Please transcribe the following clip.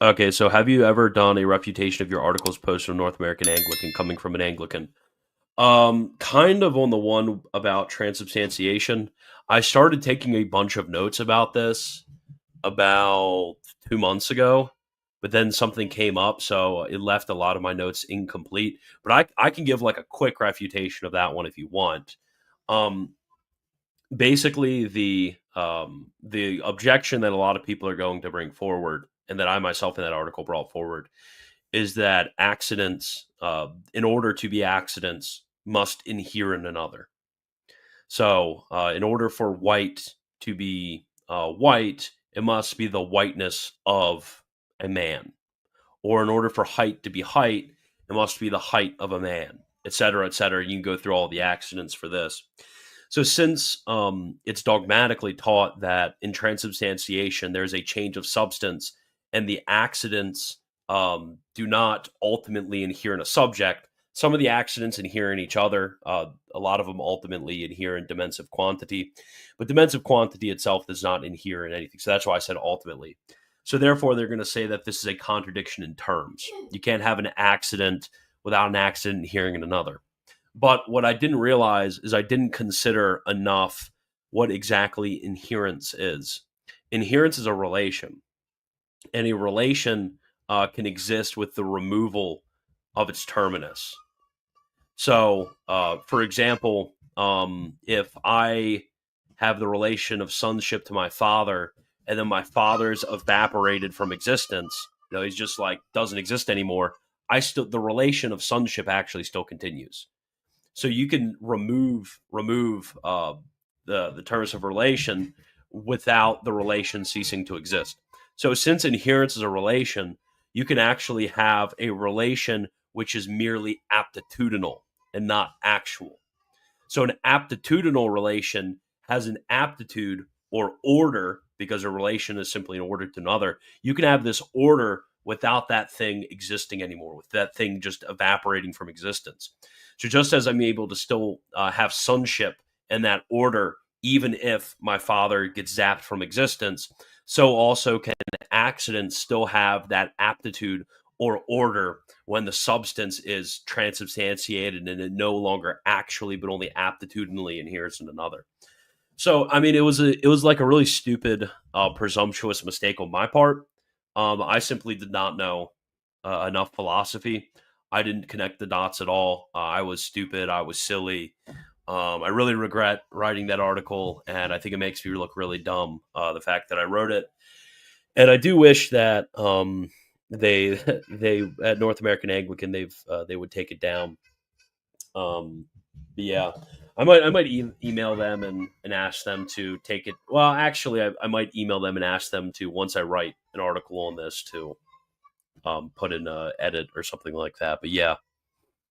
Okay, so have you ever done a refutation of your articles posted on North American Anglican coming from an Anglican? Kind of on the one about transubstantiation. I started taking a bunch of notes about this about 2 months ago, but then something came up, so it left a lot of my notes incomplete. But I can give like a quick refutation of that one if you want. Um, Basically, the objection that a lot of people are going to bring forward, and that I myself in that article brought forward, is that accidents, in order to be accidents, must inhere in another. So, in order for white to be white, it must be the whiteness of a man. Or in order for height to be height, it must be the height of a man, et cetera, et cetera. You can go through all the accidents for this. So, since it's dogmatically taught that in transubstantiation there's a change of substance and the accidents do not ultimately inhere in a subject, some of the accidents inhere in each other. A lot of them ultimately inhere in dimensive quantity, but dimensive quantity itself does not inhere in anything. So that's why I said ultimately. So therefore, they're going to say that this is a contradiction in terms. You can't have an accident without an accident inhering in another. But what I didn't realize is I didn't consider enough what exactly inherence is. Inherence is a relation, and a relation can exist with the removal of its terminus. So, for example, if I have the relation of sonship to my father, and then my father's evaporated from existence, he's just like doesn't exist anymore. The relation of sonship actually still continues. So you can remove the terms of relation without the relation ceasing to exist. So since inherence is a relation, you can actually have a relation which is merely aptitudinal and not actual. So an aptitudinal relation has an aptitude or order because a relation is simply an order to another. You can have this order without that thing existing anymore, with that thing just evaporating from existence. So just as I'm able to still have sonship and that order, even if my father gets zapped from existence, so also can accidents still have that aptitude or order when the substance is transubstantiated and it no longer actually but only aptitudinally inheres in another. So I mean, it was like a really stupid, presumptuous mistake on my part. I simply did not know enough philosophy. I didn't connect the dots at all. I was stupid. I was silly. I really regret writing that article, and I think it makes me look really dumb. The fact that I wrote it, and I do wish that they they at North American Anglican they would take it down. But yeah, I might email them and ask them to take it. Well, actually, I might email them and ask them to, once I write an article on this, to put in a edit or something like that. But yeah,